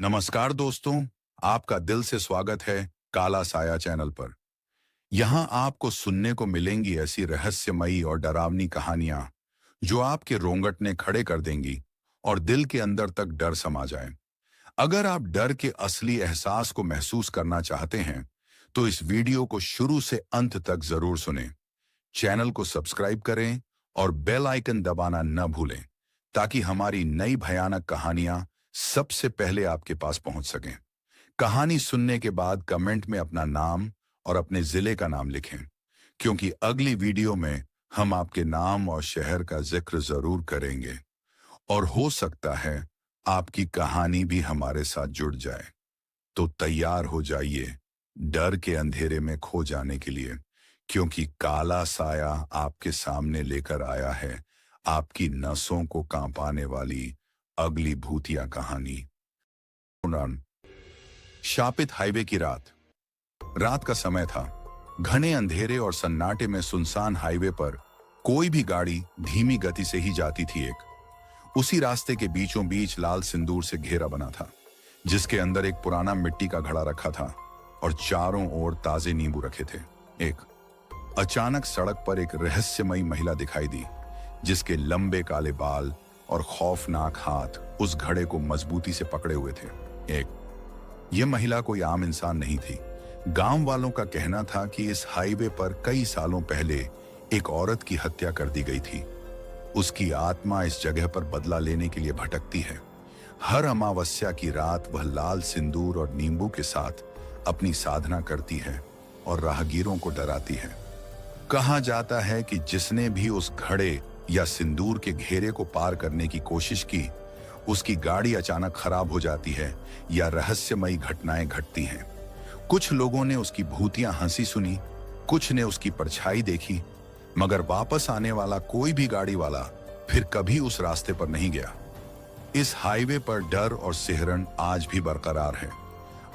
नमस्कार दोस्तों, आपका दिल से स्वागत है काला साया चैनल पर। यहाँ आपको सुनने को मिलेंगी ऐसी रहस्यमयी और डरावनी कहानियां जो आपके रोंगटने खड़े कर देंगी और दिल के अंदर तक डर समा जाए। अगर आप डर के असली एहसास को महसूस करना चाहते हैं, तो इस वीडियो को शुरू से अंत तक जरूर सुनें। चैनल को सब्सक्राइब करें और बेल आइकन दबाना न भूलें, ताकि हमारी नई भयानक कहानियां सबसे पहले आपके पास पहुंच सकें। कहानी सुनने के बाद कमेंट में अपना नाम और अपने जिले का नाम लिखें, क्योंकि अगली वीडियो में हम आपके नाम और शहर का जिक्र जरूर करेंगे और हो सकता है आपकी कहानी भी हमारे साथ जुड़ जाए। तो तैयार हो जाइए डर के अंधेरे में खो जाने के लिए, क्योंकि काला साया आपके सामने लेकर आया है आपकी नसों को कांपाने वाली अगली भूतिया कहानी। शापित हाईवे की रात। रात का समय था। घने अंधेरे और सन्नाटे में सुनसान हाईवे पर कोई भी गाड़ी धीमी गति से ही जाती थी। उसी रास्ते के बीचों बीच लाल सिंदूर से घेरा बना था, जिसके अंदर एक पुराना मिट्टी का घड़ा रखा था और चारों ओर ताजे नींबू रखे थे। अचानक सड़क पर एक रहस्यमयी महिला दिखाई दी, जिसके लंबे काले बाल और खौफनाक हाथ उस घड़े को मजबूती से पकड़े हुए थे। यह महिला कोई आम इंसान नहीं थी। गांव वालों का कहना था कि इस हाईवे पर कई सालों पहले एक औरत की हत्या कर दी गई थी। उसकी आत्मा इस जगह पर बदला लेने के लिए भटकती है। हर अमावस्या की रात वह लाल सिंदूर और नींबू के साथ अपनी साधना करती है और राहगीरों को डराती है। कहा जाता है कि जिसने भी उस घड़े या सिंदूर के घेरे को पार करने की कोशिश की, उसकी गाड़ी अचानक खराब हो जाती है या रहस्यमयी घटनाएं घटती हैं। कुछ लोगों ने उसकी भूतियां हंसी सुनी, कुछ ने उसकी परछाई देखी, मगर वापस आने वाला कोई भी गाड़ी वाला फिर कभी उस रास्ते पर नहीं गया। इस हाईवे पर डर और सिहरन आज भी बरकरार है।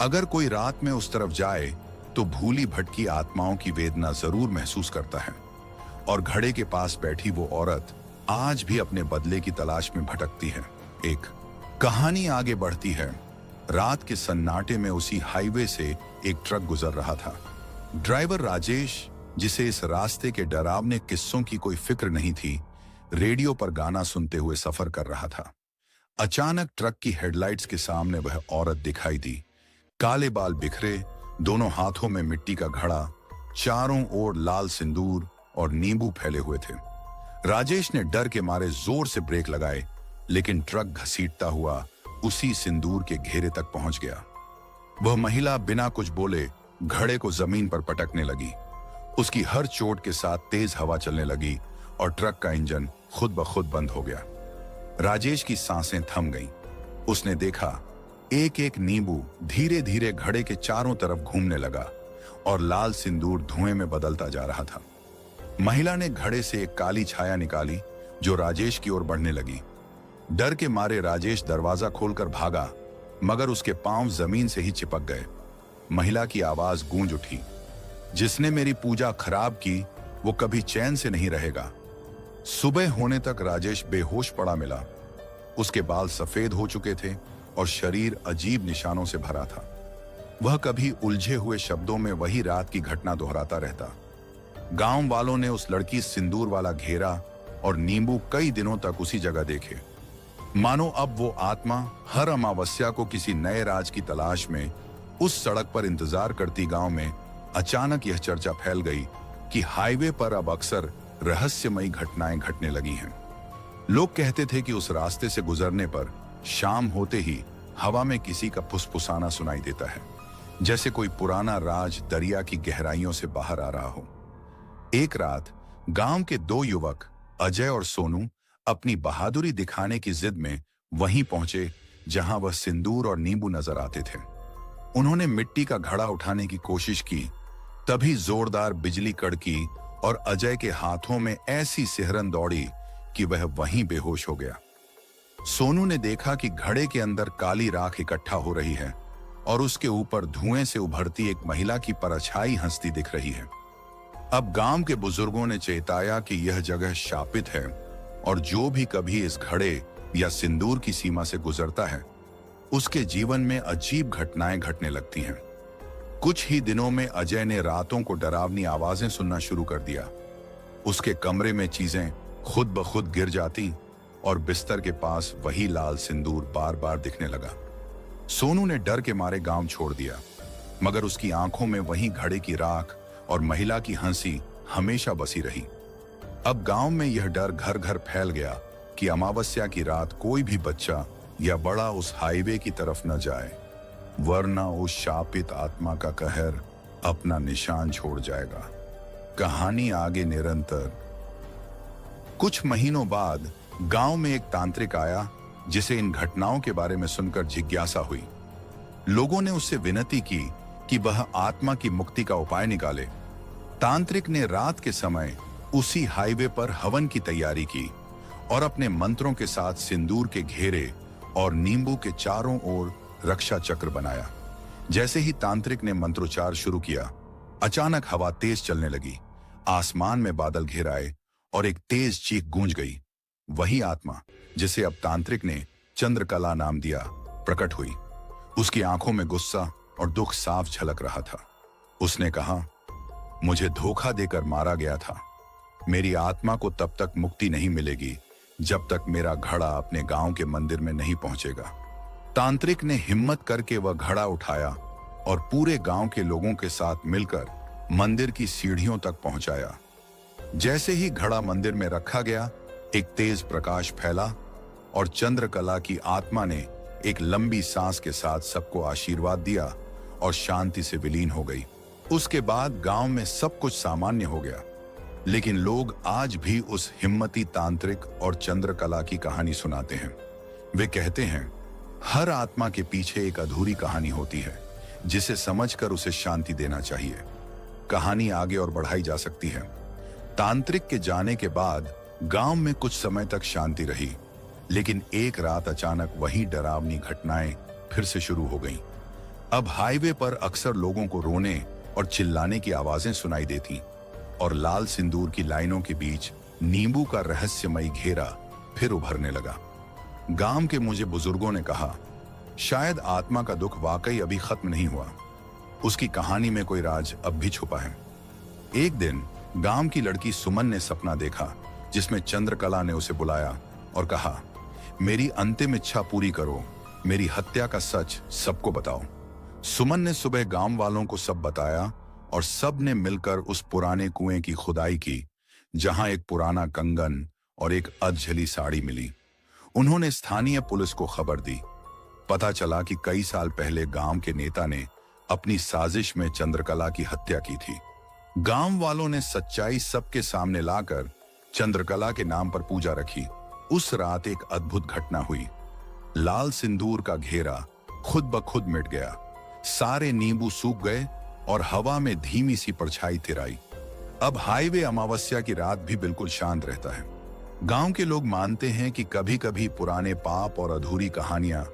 अगर कोई रात में उस तरफ जाए तो भूली भटकी आत्माओं की वेदना जरूर महसूस करता है। और घड़े के पास बैठी वो औरत आज भी अपने बदले की तलाश में भटकती है। कहानी आगे बढ़ती है। रात के सन्नाटे में उसी हाईवे से एक ट्रक गुजर रहा था। ड्राइवर राजेश, जिसे इस रास्ते के डरावने किस्सों की कोई फिक्र नहीं थी, रेडियो पर गाना सुनते हुए सफर कर रहा था। अचानक ट्रक की हेडलाइट्स के सामने वह औरत दिखाई दी। काले बाल बिखरे, दोनों हाथों में मिट्टी का घड़ा, चारों ओर लाल सिंदूर और नींबू फैले हुए थे। राजेश ने डर के मारे जोर से ब्रेक लगाए, लेकिन ट्रक घसीटता हुआ उसी सिंदूर के घेरे तक पहुंच गया। वह महिला बिना कुछ बोले घड़े को जमीन पर पटकने लगी। उसकी हर चोट के साथ तेज हवा चलने लगी और ट्रक का इंजन खुद ब खुद बंद हो गया। राजेश की सांसें थम गईं। उसने देखा एक एक नींबू धीरे धीरे घड़े के चारों तरफ घूमने लगा और लाल सिंदूर धुएं में बदलता जा रहा था। महिला ने घड़े से एक काली छाया निकाली जो राजेश की ओर बढ़ने लगी। डर के मारे राजेश दरवाजा खोलकर भागा, मगर उसके पांव जमीन से ही चिपक गए। महिला की आवाज गूंज उठी, जिसने मेरी पूजा खराब की वो कभी चैन से नहीं रहेगा। सुबह होने तक राजेश बेहोश पड़ा मिला। उसके बाल सफेद हो चुके थे और शरीर अजीब निशानों से भरा था। वह कभी उलझे हुए शब्दों में वही रात की घटना दोहराता रहता। गांव वालों ने उस लड़की सिंदूर वाला घेरा और नींबू कई दिनों तक उसी जगह देखे, मानो अब वो आत्मा हर अमावस्या को किसी नए राज की तलाश में उस सड़क पर इंतजार करती। गांव में अचानक यह चर्चा फैल गई कि हाईवे पर अब अक्सर रहस्यमयी घटनाएं घटने लगी हैं। लोग कहते थे कि उस रास्ते से गुजरने पर शाम होते ही हवा में किसी का फुसफुसाना सुनाई देता है, जैसे कोई पुराना राज दरिया की गहराइयों से बाहर आ रहा हो। एक रात गांव के दो युवक अजय और सोनू अपनी बहादुरी दिखाने की जिद में वहीं पहुंचे जहां वह सिंदूर और नींबू नजर आते थे। उन्होंने मिट्टी का घड़ा उठाने की कोशिश की, तभी जोरदार बिजली कड़की और अजय के हाथों में ऐसी सिहरन दौड़ी कि वह वहीं बेहोश हो गया। सोनू ने देखा कि घड़े के अंदर काली राख इकट्ठा हो रही है और उसके ऊपर धुएं से उभरती एक महिला की परछाई हंसती दिख रही है। अब गांव के बुजुर्गों ने चेताया कि यह जगह शापित है और जो भी कभी इस घड़े या सिंदूर की सीमा से गुजरता है, उसके जीवन में अजीब घटनाएं घटने लगती हैं। कुछ ही दिनों में अजय ने रातों को डरावनी आवाजें सुनना शुरू कर दिया। उसके कमरे में चीजें खुद ब खुद गिर जाती और बिस्तर के पास वही लाल सिंदूर बार बार दिखने लगा। सोनू ने डर के मारे गांव छोड़ दिया, मगर उसकी आंखों में वही घड़े की राख और महिला की हंसी हमेशा बसी रही। अब गांव में यह डर घर घर फैल गया कि अमावस्या की रात कोई भी बच्चा या बड़ा उस हाईवे की तरफ न जाए, वरना उस शापित आत्मा का कहर अपना निशान छोड़ जाएगा। कहानी आगे निरंतर। कुछ महीनों बाद गांव में एक तांत्रिक आया जिसे इन घटनाओं के बारे में सुनकर जिज्ञासा हुई। लोगों ने उससे विनती की कि वह आत्मा की मुक्ति का उपाय निकाले। तांत्रिक ने रात के समय उसी हाईवे पर हवन की तैयारी की और अपने मंत्रों के साथ सिंदूर के घेरे और नींबू के चारों ओर रक्षा चक्र बनाया। जैसे ही तांत्रिक ने मंत्रोच्चार शुरू किया, अचानक हवा तेज चलने लगी, आसमान में बादल घिर आए और एक तेज चीख गूंज गई। वही आत्मा जिसे अब तांत्रिक ने चंद्रकला नाम दिया प्रकट हुई। उसकी आंखों में गुस्सा और दुख साफ झलक रहा था। उसने कहा, मुझे धोखा देकर मारा गया था। मेरी आत्मा को तब तक मुक्ति नहीं मिलेगी जब तक मेरा घड़ा अपने गांव के मंदिर में नहीं पहुंचेगा। तांत्रिक ने हिम्मत करके वह घड़ा उठाया और पूरे गांव के लोगों के साथ मिलकर मंदिर की सीढ़ियों तक पहुंचाया। जैसे ही घड़ा मंदिर में रखा गया, एक तेज प्रकाश फैला और चंद्रकला की आत्मा ने एक लंबी सांस के साथ सबको आशीर्वाद दिया और शांति से विलीन हो गई। उसके बाद गांव में सब कुछ सामान्य हो गया, लेकिन लोग आज भी उस हिम्मती तांत्रिक और चंद्रकला की कहानी सुनाते हैं। वे कहते हैं, हर आत्मा के पीछे एक अधूरी कहानी होती है जिसे समझकर उसे शांति देना चाहिए। कहानी आगे और बढ़ाई जा सकती है। तांत्रिक के जाने के बाद गांव में कुछ समय तक शांति रही, लेकिन एक रात अचानक वही डरावनी घटनाएं फिर से शुरू हो गईं। अब हाईवे पर अक्सर लोगों को रोने और चिल्लाने की आवाजें सुनाई देती और लाल सिंदूर की लाइनों के बीच नींबू का रहस्यमयी घेरा फिर उभरने लगा। गांव के मुझे बुजुर्गों ने कहा, शायद आत्मा का दुख वाकई अभी खत्म नहीं हुआ। उसकी कहानी में कोई राज अब भी छुपा है। एक दिन गांव की लड़की सुमन ने सपना देखा जिसमें चंद्रकला ने उसे बुलाया और कहा, मेरी अंतिम इच्छा पूरी करो, मेरी हत्या का सच सबको बताओ। सुमन ने सुबह गांव वालों को सब बताया और सब ने मिलकर उस पुराने कुएं की खुदाई की जहां एक पुराना कंगन और एक अधजली साड़ी मिली। उन्होंने स्थानीय पुलिस को खबर दी। पता चला कि कई साल पहले गांव के नेता ने अपनी साजिश में चंद्रकला की हत्या की थी। गांव वालों ने सच्चाई सबके सामने लाकर चंद्रकला के नाम पर पूजा रखी। उस रात एक अद्भुत घटना हुई। लाल सिंदूर का घेरा खुद ब खुद मिट गया, सारे नींबू सूख गए और हवा में धीमी सी परछाई तिराई। अब हाईवे अमावस्या की रात भी बिल्कुल शांत रहता है। गांव के लोग मानते हैं कि कभी कभी पुराने पाप और अधूरी कहानियां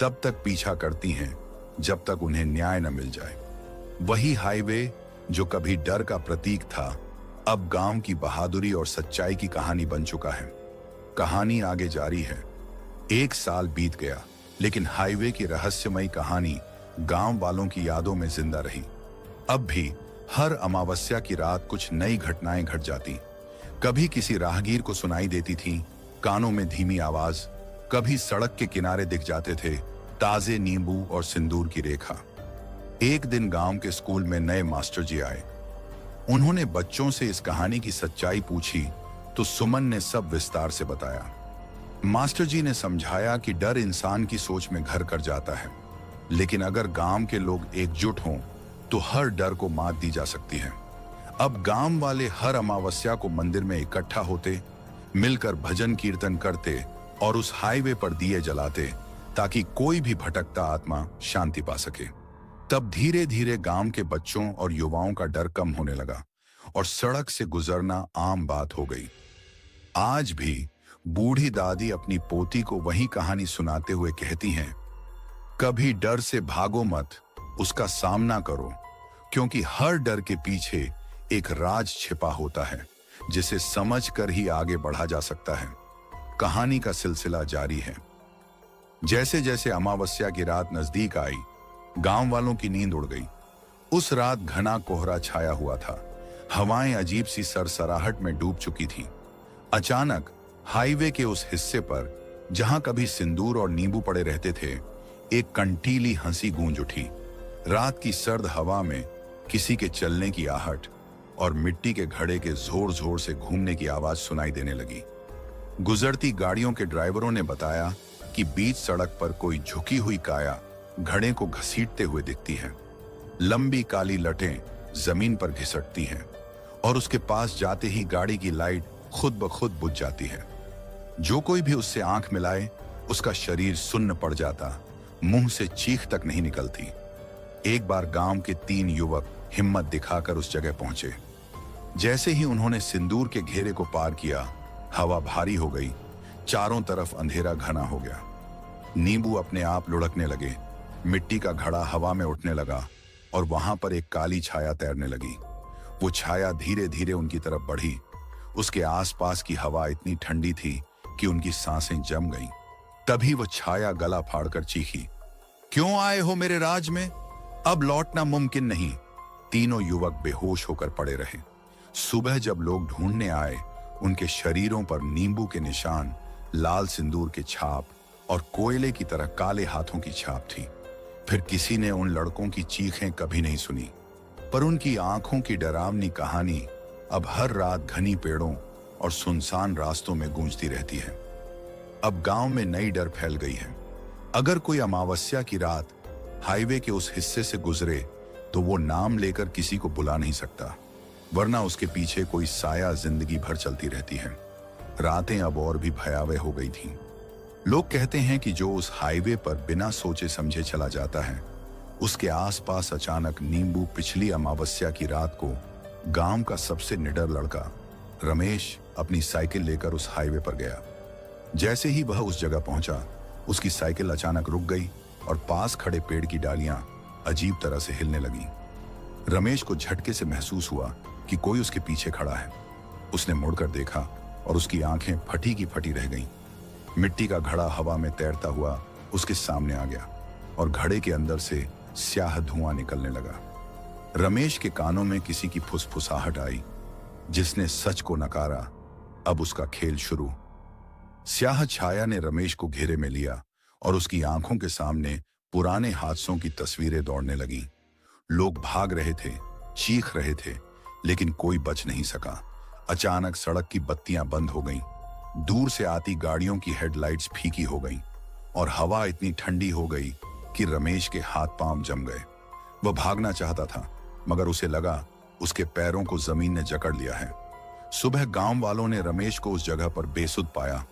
तब तक पीछा करती हैं जब तक उन्हें न्याय न मिल जाए। वही हाईवे जो कभी डर का प्रतीक था, अब गांव की बहादुरी और सच्चाई की कहानी बन चुका है। कहानी आगे जारी है। 1 साल बीत गया, लेकिन हाईवे की रहस्यमयी कहानी गांव वालों की यादों में जिंदा रही। अब भी हर अमावस्या की रात कुछ नई घटनाएं घट जाती। कभी किसी राहगीर को सुनाई देती थी कानों में धीमी आवाज, कभी सड़क के किनारे दिख जाते थे ताजे नींबू और सिंदूर की रेखा। एक दिन गांव के स्कूल में नए मास्टर जी आए। उन्होंने बच्चों से इस कहानी की सच्चाई पूछी तो सुमन ने सब विस्तार से बताया। मास्टर जी ने समझाया कि डर इंसान की सोच में घर कर जाता है, लेकिन अगर गांव के लोग एकजुट हों तो हर डर को मात दी जा सकती है। अब गांव वाले हर अमावस्या को मंदिर में इकट्ठा होते, मिलकर भजन कीर्तन करते और उस हाईवे पर दिए जलाते ताकि कोई भी भटकता आत्मा शांति पा सके। तब धीरे धीरे गांव के बच्चों और युवाओं का डर कम होने लगा और सड़क से गुजरना आम बात हो गई। आज भी बूढ़ी दादी अपनी पोती को वही कहानी सुनाते हुए कहती हैं, कभी डर से भागो मत, उसका सामना करो, क्योंकि हर डर के पीछे एक राज छिपा होता है जिसे समझकर ही आगे बढ़ा जा सकता है। कहानी का सिलसिला जारी है। जैसे जैसे अमावस्या की रात नजदीक आई, गांव वालों की नींद उड़ गई। उस रात घना कोहरा छाया हुआ था, हवाएं अजीब सी सरसराहट में डूब चुकी थी। अचानक हाईवे के उस हिस्से पर जहां कभी सिंदूर और नींबू पड़े रहते थे, एक कंटीली हंसी गूंज उठी। रात की सर्द हवा में किसी के चलने की आहट और मिट्टी के घड़े के जोर जोर से घूमने की आवाज सुनाई देने लगी। गुजरती गाड़ियों के ड्राइवरों ने बताया कि बीच सड़क पर कोई झुकी हुई काया घड़े को घसीटते हुए दिखती है। लंबी काली लटें जमीन पर घिसटती हैं और उसके पास जाते ही गाड़ी की लाइट खुद ब खुद बुझ जाती है। जो कोई भी उससे आंख मिलाए उसका शरीर सुन्न पड़ जाता, मुंह से चीख तक नहीं निकलती। एक बार गांव के 3 युवक हिम्मत दिखाकर उस जगह पहुंचे। जैसे ही उन्होंने सिंदूर के घेरे को पार किया, हवा भारी हो गई, चारों तरफ अंधेरा घना हो गया। नींबू अपने आप लुढ़कने लगे, मिट्टी का घड़ा हवा में उठने लगा और वहां पर एक काली छाया तैरने लगी। वो छाया धीरे धीरे उनकी तरफ बढ़ी। उसके आसपास की हवा इतनी ठंडी थी कि उनकी सांसें जम गईं। तभी वो छाया गला फाड़कर चीखी, क्यों आए हो मेरे राज में? अब लौटना मुमकिन नहीं। तीनों युवक बेहोश होकर पड़े रहे। सुबह जब लोग ढूंढने आए, उनके शरीरों पर नींबू के निशान, लाल सिंदूर के छाप और कोयले की तरह काले हाथों की छाप थी। फिर किसी ने उन लड़कों की चीखें कभी नहीं सुनी, पर उनकी आंखों की डरावनी कहानी अब हर रात घनी पेड़ों और सुनसान रास्तों में गूंजती रहती है। अब गांव में नई डर फैल गई है। अगर कोई अमावस्या की रात हाईवे के उस हिस्से से गुजरे तो वो नाम लेकर किसी को बुला नहीं सकता, वरना उसके पीछे कोई साया जिंदगी भर चलती रहती है। रातें अब और भी भयावह हो गई थीं। लोग कहते हैं कि जो उस हाईवे पर बिना सोचे समझे चला जाता है, उसके आसपास अचानक नींबू पिछली अमावस्या की रात को गांव का सबसे निडर लड़का रमेश अपनी साइकिल लेकर उस हाईवे पर गया। जैसे ही वह उस जगह पहुंचा, उसकी साइकिल अचानक रुक गई और पास खड़े पेड़ की डालियां अजीब तरह से हिलने लगीं। रमेश को झटके से महसूस हुआ कि कोई उसके पीछे खड़ा है। उसने मुड़कर देखा और उसकी आंखें फटी की फटी रह गईं। मिट्टी का घड़ा हवा में तैरता हुआ उसके सामने आ गया और घड़े के अंदर से स्याह धुआं निकलने लगा। रमेश के कानों में किसी की फुसफुसाहट आई। जिसने सच को नकारा, अब उसका खेल शुरू। स्याह छाया ने रमेश को घेरे में लिया और उसकी आंखों के सामने पुराने हादसों की तस्वीरें दौड़ने लगीं। लोग भाग रहे थे, चीख रहे थे, लेकिन कोई बच नहीं सका। अचानक सड़क की बत्तियां बंद हो गईं, दूर से आती गाड़ियों की हेडलाइट्स फीकी हो गईं और हवा इतनी ठंडी हो गई कि रमेश के हाथ पांव जम गए। वह भागना चाहता था, मगर उसे लगा उसके पैरों को जमीन ने जकड़ लिया है। सुबह गांव वालों ने रमेश को उस जगह पर बेसुध पाया।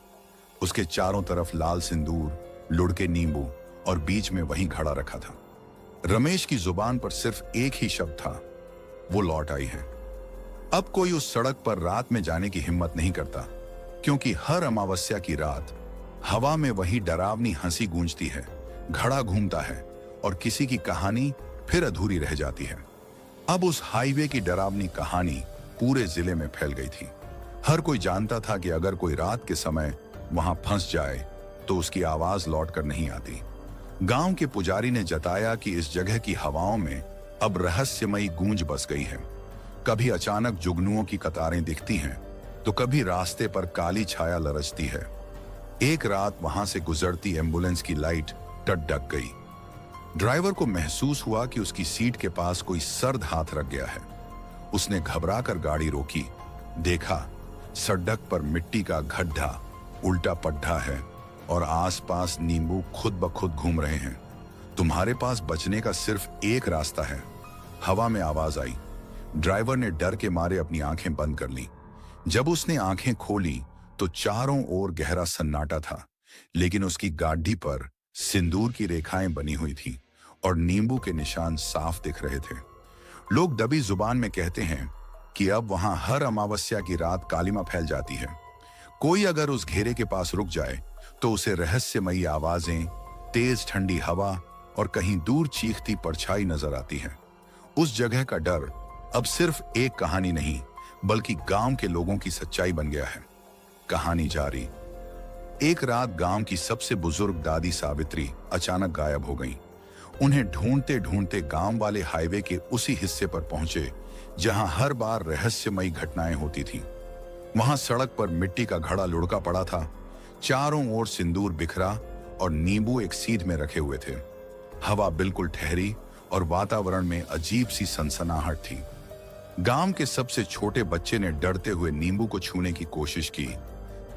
उसके चारों तरफ लाल सिंदूर, लुढ़के नींबू और बीच में वही घड़ा रखा था। रमेश की जुबान पर सिर्फ एक ही शब्द था, वो लौट आई है। अब कोई उस सड़क पर रात में जाने की हिम्मत नहीं करता, क्योंकि हर अमावस्या की रात हवा में वही डरावनी हंसी गूंजती है, घड़ा घूमता है और किसी की कहानी फिर अधूरी रह जाती है। अब उस हाईवे की डरावनी कहानी पूरे जिले में फैल गई थी। हर कोई जानता था कि अगर कोई रात के समय वहां फंस जाए तो उसकी आवाज लौटकर नहीं आती। गांव के पुजारी ने जताया कि इस जगह की हवाओं में अब रहस्यमयी गूंज बस गई है। कभी अचानक जुगनुओं की कतारें दिखती हैं, तो कभी रास्ते पर काली छाया लरचती है। एक रात वहां से गुजरती एम्बुलेंस की लाइट टकटक गई। ड्राइवर को महसूस हुआ कि उसकी सीट के पास कोई सर्द हाथ रख गया है। उसने घबराकर गाड़ी रोकी। देखा, सड़क पर मिट्टी का गड्ढा उल्टा पड्ढा है और आसपास नींबू खुद ब खुद घूम रहे हैं। तुम्हारे पास बचने का सिर्फ एक रास्ता है। हवा में आवाज आई। ड्राइवर ने डर के मारे अपनी आंखें बंद कर ली। जब उसने आंखें खोली तो चारों ओर गहरा सन्नाटा था, लेकिन उसकी गाड़ी पर सिंदूर की रेखाएं बनी हुई थी और नींबू के निशान साफ दिख रहे थे। लोग दबी जुबान में कहते हैं कि अब वहां हर अमावस्या की रात कालिमा फैल जाती है। कोई अगर उस घेरे के पास रुक जाए तो उसे रहस्यमयी आवाजें, तेज ठंडी हवा और कहीं दूर चीखती परछाई नजर आती है। उस जगह का डर अब सिर्फ एक कहानी नहीं, बल्कि गांव के लोगों की सच्चाई बन गया है। कहानी जारी। एक रात गांव की सबसे बुजुर्ग दादी सावित्री अचानक गायब हो गईं। उन्हें ढूंढते ढूंढते गांव वाले हाईवे के उसी हिस्से पर पहुंचे जहां हर बार रहस्यमयी घटनाएं होती थीं। वहां सड़क पर मिट्टी का घड़ा लुढ़का पड़ा था, चारों ओर सिंदूर बिखरा और नींबू एक सीध में रखे हुए थे। हवा बिल्कुल ठहरी और वातावरण में अजीब सी सनसनाहट थी। गांव के सबसे छोटे बच्चे ने डरते हुए नींबू को छूने की कोशिश की।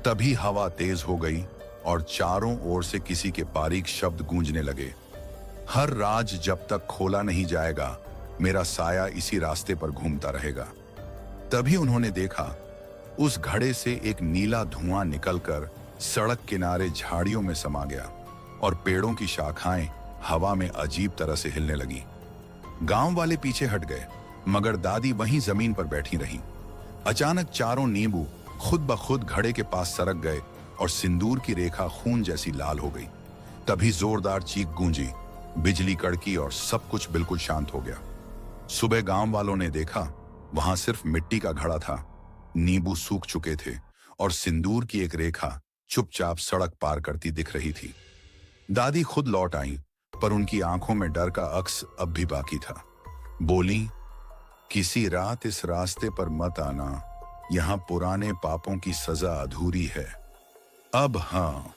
तभी हवा तेज हो गई और चारों ओर से किसी के बारीक शब्द गूंजने लगे। हर राज जब तक खोला नहीं जाएगा, मेरा साया इसी रास्ते पर घूमता रहेगा। तभी उन्होंने देखा, उस घड़े से एक नीला धुआं निकलकर सड़क किनारे झाड़ियों में समा गया और पेड़ों की शाखाएं हवा में अजीब तरह से हिलने लगी। गांव वाले पीछे हट गए, मगर दादी वहीं जमीन पर बैठी रहीं। अचानक चारों नींबू खुद ब खुद घड़े के पास सरक गए और सिंदूर की रेखा खून जैसी लाल हो गई। तभी जोरदार चीख गूंजी, बिजली कड़की और सब कुछ बिल्कुल शांत हो गया। सुबह गांव वालों ने देखा, वहां सिर्फ मिट्टी का घड़ा था, नींबू सूख चुके थे और सिंदूर की एक रेखा चुपचाप सड़क पार करती दिख रही थी। दादी खुद लौट आई, पर उनकी आंखों में डर का अक्स अब भी बाकी था। बोली, किसी रात इस रास्ते पर मत आना, यहां पुराने पापों की सजा अधूरी है। अब हाँ,